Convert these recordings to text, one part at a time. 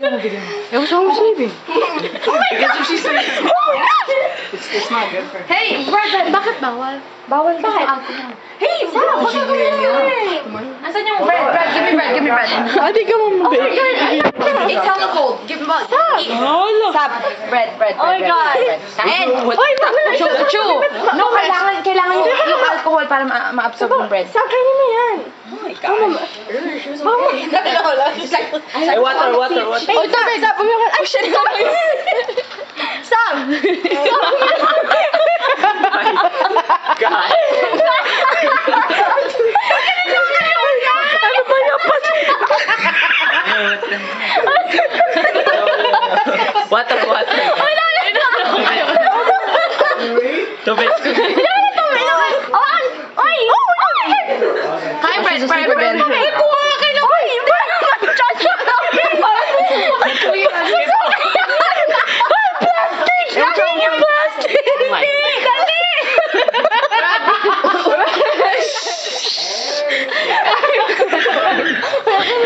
Ewan sa akong sleeping. Because if she's sleeping, it's not good for her. Hey, Brad, bakit bawal? Bawal bakit? Hey, Brad, bakit gawin mo? Asan yung bread? Brad, give me bread. Ate ka mo Oh my God, it's hella cold. Give me bread. Stop. Bread. Oh my God. Kain. Chew. No, kailangan yung alcohol para ma-absorb yung bread. Sa kainin mo yan. Oh my god. Ay, water. Oh, stop. Oh, shit. Stop. God. Ano ba yan? Water. Tubig. Hi, bread. Kuha ka na.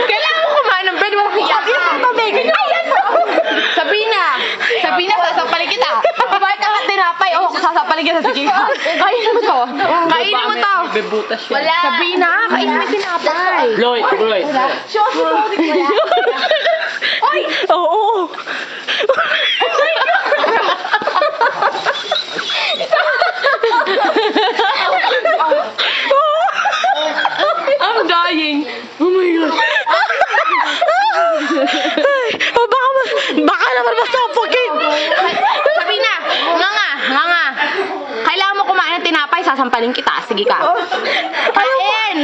Kailangan mo kumain ng bread. Walang hiya. Sabina, sasampalin kita. Kumain ka tinapay. Oh, sasampalin kita. Sige. Kainin mo to. Bebutas siya. Wala. Sabina, kainin mo yung tinapay. Lloyd. Oy! Oo. I'm dying. Oh my God. Ay, baka naman masapagin. Sabina, nga. Kailangan mo kumain ng tinapay, sasampalin kita. Sige ka. Kain!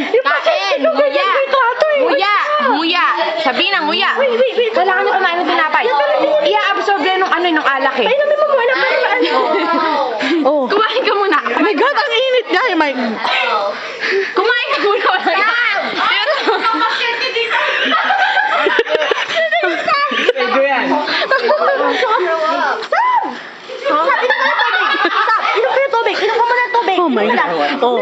Nguya. Sabina, nguya. Kailangan niyo kumain ng tinapay. Ia-absorb yan ng alak eh. Oh. Kumain ka muna. Oh my God, ang init niya. Kumain ka muna. Pwede yan. Oh my God. Oh.